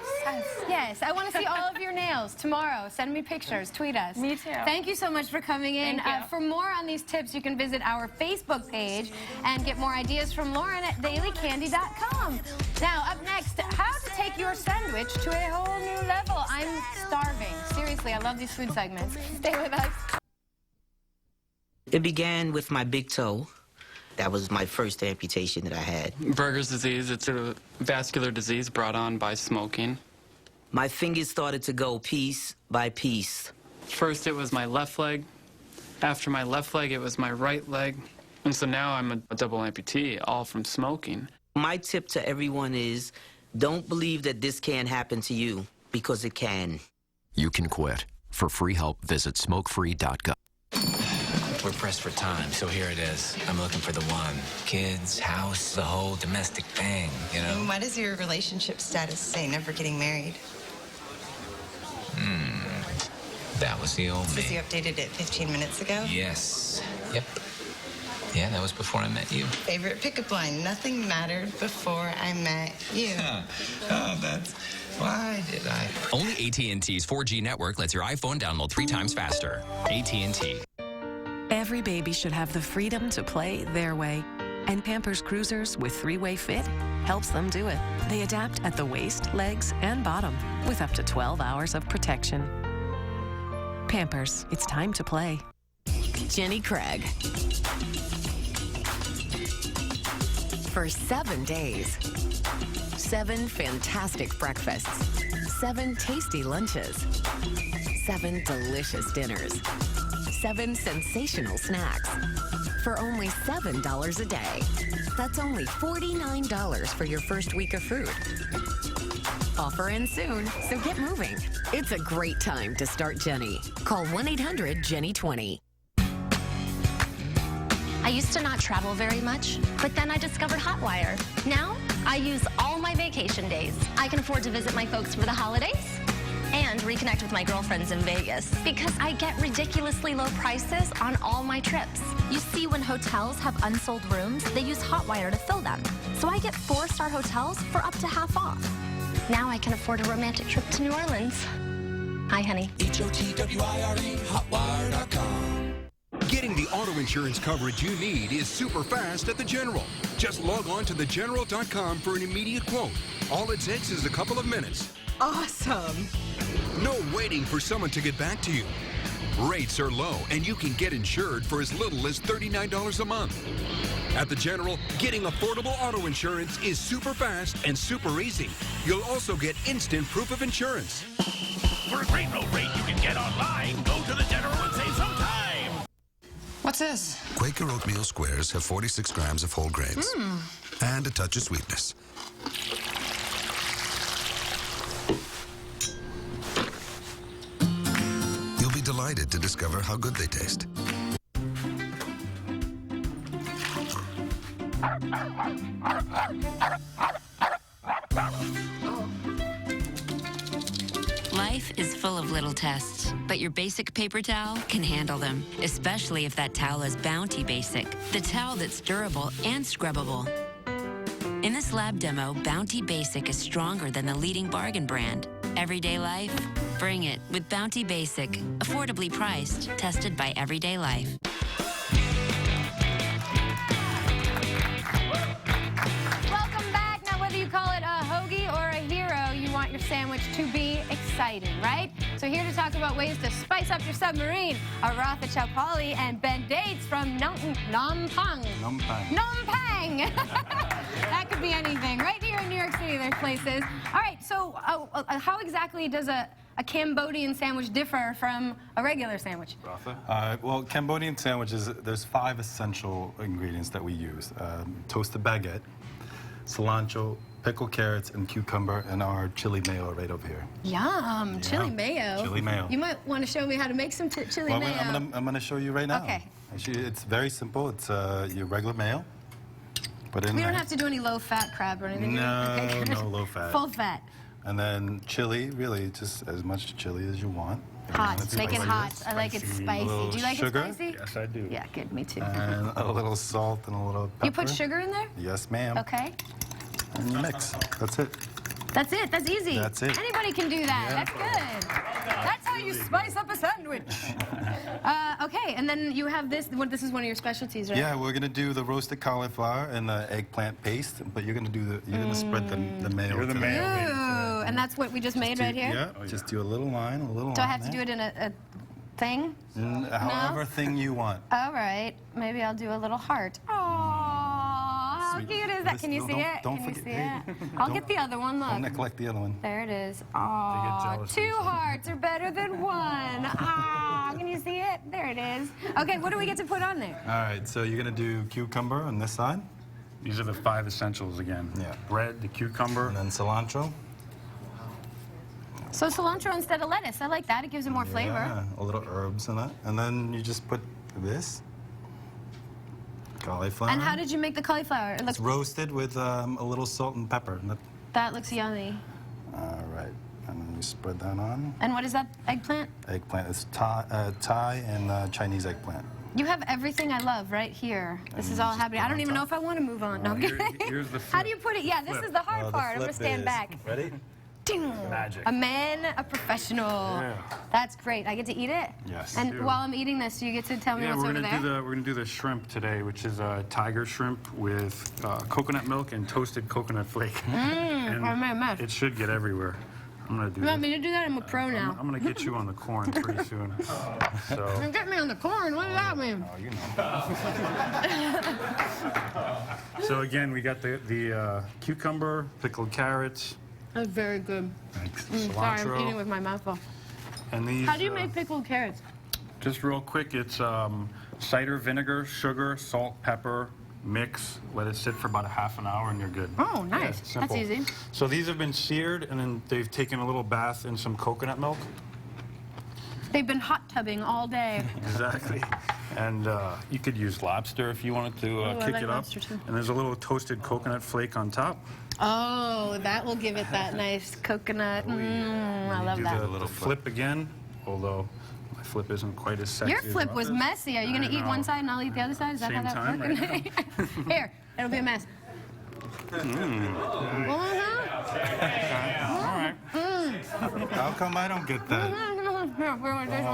Yes. I want to see all of your nails tomorrow. Send me pictures. Tweet us. Me too. Thank you so much for coming in. Thank you. For more on these tips, you can visit our Facebook page and get more ideas from Lauren at dailycandy.com. Now, up next, how to take your sandwich to a whole new level. I'm starving. Seriously, I love these food segments. Stay with us. It began with my big toe. That was my first amputation that I had. Berger's disease, it's a vascular disease brought on by smoking. My fingers started to go piece by piece. First it was my left leg. After my left leg, it was my right leg. And so now I'm a double amputee, all from smoking. My tip to everyone is, don't believe that this can't happen to you, because it can. You can quit. For free help, visit smokefree.gov. We're pressed for time, so here it is. I'm looking for the one. Kids, house, the whole domestic thing, you know? Why does your relationship status say never getting married? That was the old me. Because you updated it 15 minutes ago? Yes. Yep. Yeah, that was before I met you. Favorite pickup line, nothing mattered before I met you. Oh, that's... Why did I? Only AT&T's 4G network lets your iPhone download 3 times faster. AT&T. Every baby should have the freedom to play their way. And Pampers Cruisers with 3-way fit helps them do it. They adapt at the waist, legs, and bottom with up to 12 hours of protection. Pampers, it's time to play. Jenny Craig. For 7 days, 7 fantastic breakfasts, 7 tasty lunches, 7 delicious dinners, 7 sensational snacks for only $7 a day. That's only $49 for your first week of food. Offer ends soon, so get moving. It's a great time to start Jenny. Call 1-800-JENNY20. I used to not travel very much, but then I discovered Hotwire. Now, I use all my vacation days. I can afford to visit my folks for the holidays and reconnect with my girlfriends in Vegas because I get ridiculously low prices on all my trips. You see, when hotels have unsold rooms, they use Hotwire to fill them. So I get 4-star hotels for up to half off. Now I can afford a romantic trip to New Orleans. Hi, honey. HOTWIRE, hotwire.com. Getting the auto insurance coverage you need is super fast at The General. Just log on to thegeneral.com for an immediate quote. All it takes is a couple of minutes. Awesome. No waiting for someone to get back to you. Rates are low, and you can get insured for as little as $39 a month. At The General, getting affordable auto insurance is super fast and super easy. You'll also get instant proof of insurance. For a great low rate you can get online, go to The General and save some time. What's this? Quaker oatmeal squares have 46 grams of whole grains and a touch of sweetness. You'll be delighted to discover how good they taste. Life is full of little tests, but your basic paper towel can handle them, especially if that towel is Bounty Basic, the towel that's durable and scrubbable. In this lab demo, Bounty Basic is stronger than the leading bargain brand. Everyday life? Bring it with Bounty Basic, affordably priced, tested by Everyday Life. Welcome back. Now, whether you call it a hoagie or a hero, you want your sandwich to be exciting, right? So here to talk about ways to spice up your submarine are Ratha Chaupali and Ben Dates from Nompang. That could be anything. Right here in New York City, there's places. All right, so how exactly does a Cambodian sandwich differ from a regular sandwich? Well, Cambodian sandwiches, there's 5 essential ingredients that we use. Toasted baguette, cilantro, pickled carrots, and cucumber, and our chili mayo right over here. Yum, chili mayo. Chili mayo. You might want to show me how to make some chili mayo. I'm gonna show you right now. Okay. Actually, it's very simple. It's your regular mayo. Put in We there. don't have to do any low-fat crab or anything. No, okay. no low fat. Full fat. And then chili, really just as much chili as you want. Hot. Make it hot. I like it spicy. Do you like sugar? it spicy? Yes, I do. Yeah, good. Me too. And a little salt and a little pepper. You put sugar in there? Yes, ma'am. Okay. And you mix. That's it. That's it. That's easy. That's it. Anybody can do that. Yeah. That's good. That's how you spice up a sandwich. Okay, and then you have this. This is one of your specialties, right? Yeah, we're gonna do the roasted cauliflower and the eggplant paste, but you're gonna spread the mayo. You're the mayo. Ooh, and that's what we just made right here? Yeah, just do a little line, Do I have to do it in a thing? However thing you want. All right, maybe I'll do a little heart. Aww, how cute is that? Can you see it? Don't Can you forget. see it? I'll get the other one, look. Don't neglect the other one. There it is. Aww, 2 hearts are better than 1. Ah, can you see it? There it is. Okay, what do we get to put on there? All right, so you're gonna do cucumber on this side. These are the 5 essentials again. Yeah. Bread, the cucumber. And then cilantro. So cilantro instead of lettuce. I like that. It gives it more flavor. Yeah, a little herbs in it. And then you just put this. Cauliflower. And how did you make the cauliflower? It It's looks, roasted with a little salt and pepper. that looks yummy. All right. And then you spread that on. And what is that? Eggplant? Eggplant. It's Thai and Chinese eggplant. You have everything I love right here. This is all happening. I don't even know if I want to move on. No, I'm kidding. Here's the How do you put it? Yeah, this is the hard part. I'm going to stand back. Ready? Ding. Magic. A man, a professional. Yeah. That's great. I get to eat it? Yes. And while I'm eating this, you get to tell me what's over there? We're gonna do the shrimp today, which is tiger shrimp with coconut milk and toasted coconut flake. And it should get everywhere. I'm gonna do. You want me to do that? I'm a pro now. I'm gonna get you on the corn pretty soon. So. You get me on the corn. What does that mean? Oh, you know. So again, we got the cucumber, pickled carrots. That's very good. Thanks. Sorry, I'm eating with my mouth full. And these. How do you make pickled carrots? Just real quick, it's cider vinegar, sugar, salt, pepper, mix. Let it sit for about a half an hour, and you're good. Oh, nice. Yeah, that's easy. So these have been seared, and then they've taken a little bath in some coconut milk. They've been hot tubbing all day. Exactly. And you could use lobster if you wanted to kick it up. Lobster too. And there's a little toasted coconut flake on top. Oh, that will give it that nice coconut. I love that. Do the little flip again, although my flip isn't quite as sexy. Your flip was messy. Are you going to eat one side and I'll eat the other side? Is that how that works? Right Here, it'll be a mess. All right. How come I don't get that? Here, Oh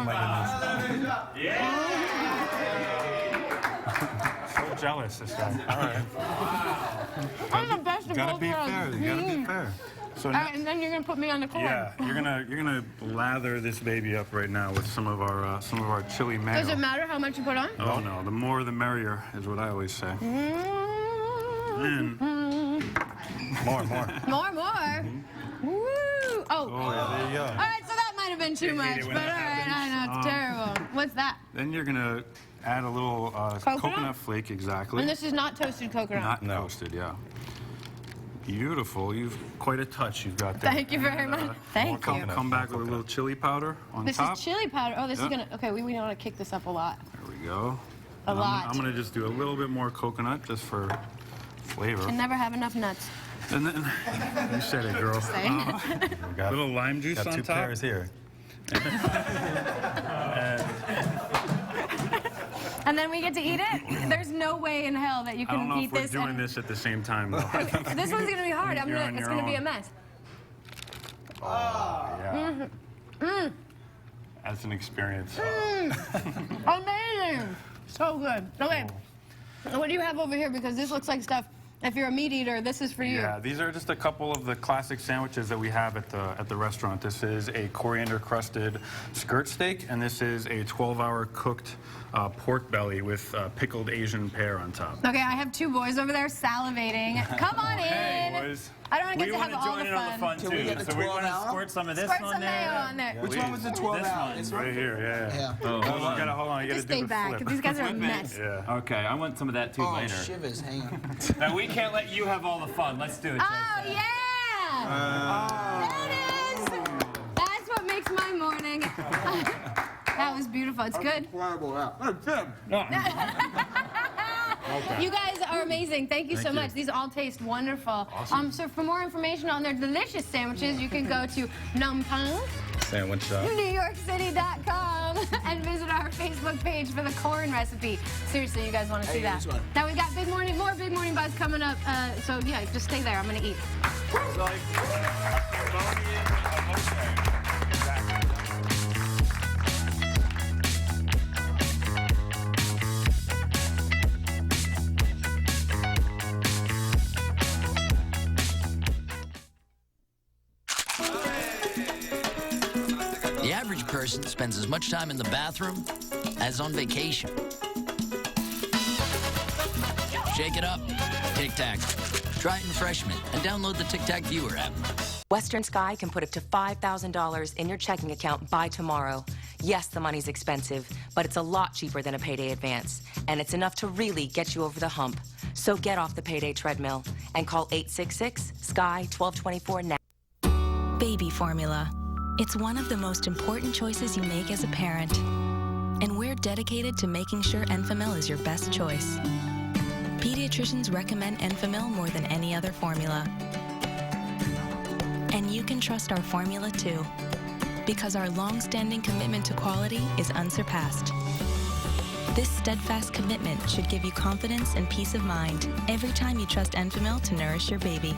my goodness. So jealous, this guy. All right. I'm the best of Gotta both be worlds. fair. You gotta be fair. So All right, and then you're gonna put me on the corn. yeah, you're gonna lather this baby up right now with some of our chili mayo. Does it matter how much you put on? Oh no, the more the merrier is what I always say. And more. More. Woo! Oh. Yeah, there you go. All right, so that might have been too much, but all right, I know it's terrible. What's that? Then you're gonna add a little coconut flake, exactly. And this is not toasted coconut. Not toasted, yeah. Beautiful. You've quite a touch you've got there. Thank you very much. Thank you. Come back with a little chili powder on This top. is chili powder. Oh, this is gonna. Okay, we want to kick this up a lot. There we go. A lot. I'm gonna just do a little bit more coconut just for flavor. Can never have enough nuts. And then you said it, girl. A little lime juice got on two top. pears here. And then we get to eat it? There's no way in hell that you I don't can know eat if we're this. doing this at the same time, though. This one's going to be hard. You're on It's your going to be a own. mess. Oh, yeah. That's an experience. Amazing. So good. Okay. What do you have over here? Because this looks like stuff. If you're a meat eater, this is for you. Yeah, these are just a couple of the classic sandwiches that we have at the restaurant. This is a coriander crusted skirt steak, and this is a 12-hour cooked pork belly with pickled Asian pear on top. Okay, I have two boys over there salivating. Come on in. Hey, boys. I don't want to get to have all join the in on the fun Can we too. get the So we're 12 going to hour? squirt some of this Squirt on some mayo there. on there. Which one was the 12 hour? It's right here, yeah. Oh, hold on. Hold on. You Just gotta stay do the back. flip. These guys are a mess. Yeah. Okay, I want some of that too Oh, later. shivers, hang on. Now we can't let you have all the fun. Let's do it. Oh, yeah! There it is! That's what makes my morning. That was beautiful. It's good. You guys are amazing. Thank you so much. These all taste wonderful. Awesome. So for more information on their delicious sandwiches, you can go to Sandwich shop. NewYorkCity.com and visit our Facebook page for the corn recipe. Seriously, you guys want to see that. this one. Now we've got more Big Morning Buzz coming up. So yeah, just stay there. I'm going to eat. The average person spends as much time in the bathroom as on vacation. Shake it up. Tic Tac. Try it in Freshman and download the Tic Tac Viewer app. Western Sky can put up to $5,000 in your checking account by tomorrow. Yes, the money's expensive, but it's a lot cheaper than a payday advance, and it's enough to really get you over the hump. So get off the payday treadmill and call 866-SKY-1224 now. Baby formula. It's one of the most important choices you make as a parent. And we're dedicated to making sure Enfamil is your best choice. Pediatricians recommend Enfamil more than any other formula. And you can trust our formula too, because our long-standing commitment to quality is unsurpassed. This steadfast commitment should give you confidence and peace of mind every time you trust Enfamil to nourish your baby.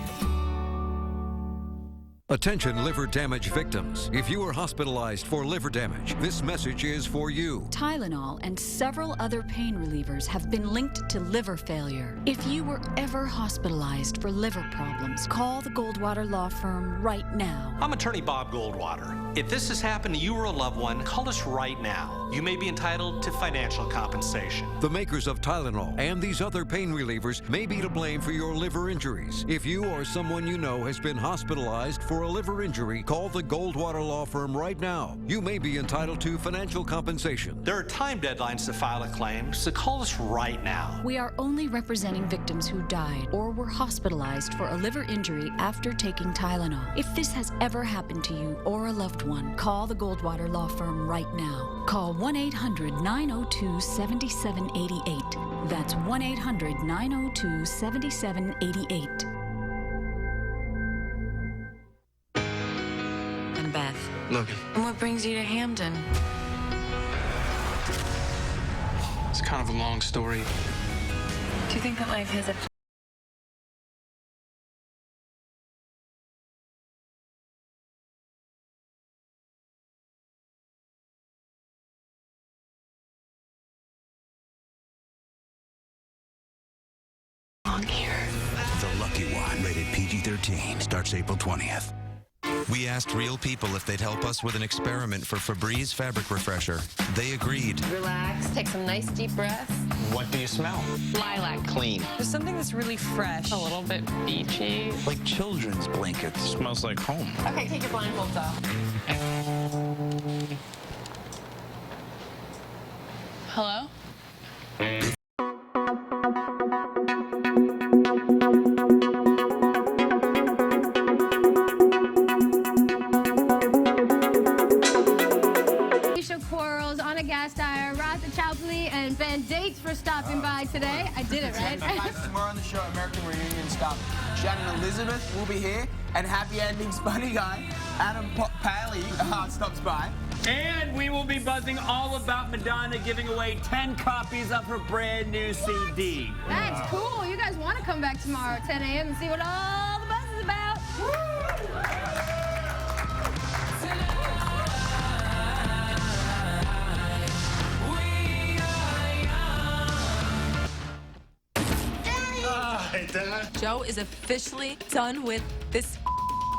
Attention liver damage victims. If you are hospitalized for liver damage, this message is for you. Tylenol and several other pain relievers have been linked to liver failure. If you were ever hospitalized for liver problems, call the Goldwater Law Firm right now. I'm attorney Bob Goldwater. If this has happened to you or a loved one, call us right now. You may be entitled to financial compensation. The makers of Tylenol and these other pain relievers may be to blame for your liver injuries. If you or someone you know has been hospitalized for a liver injury, call the Goldwater Law Firm right now. You may be entitled to financial compensation. There are time deadlines to file a claim, so call us right now. We are only representing victims who died or were hospitalized for a liver injury after taking Tylenol. If this has ever happened to you or a loved one, call the Goldwater Law Firm right now. Call 1-800-902-7788. That's 1-800-902-7788. I'm Beth. Logan. And what brings you to Hamden? It's kind of a long story. Do you think that life has a The Lucky One, rated PG-13, starts April 20th. We asked real people if they'd help us with an experiment for Febreze fabric refresher. They agreed. Relax, take some nice deep breaths. What do you smell? Lilac. Clean. There's something that's really fresh. A little bit beachy. Like children's blankets. Smells like home. Okay, take your blindfolds off. Hello? And Ben Dates for stopping by today. I did it, right? Tomorrow on the show, American Reunion stuff. Shannon Elizabeth will be here, and Happy Endings funny guy Adam Paley stops by. And we will be buzzing all about Madonna giving away 10 copies of her brand new CD. That's cool. You guys want to come back tomorrow at 10 a.m. and see what all the buzz is about. Joe is officially done with this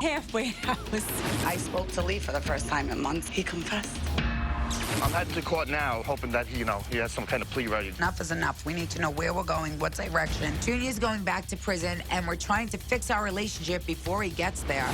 halfway house. I spoke to Lee for the first time in months. He confessed. I'm heading to court now, hoping that, he has some kind of plea ready. Enough is enough. We need to know where we're going, what direction. Junior's going back to prison, and we're trying to fix our relationship before he gets there.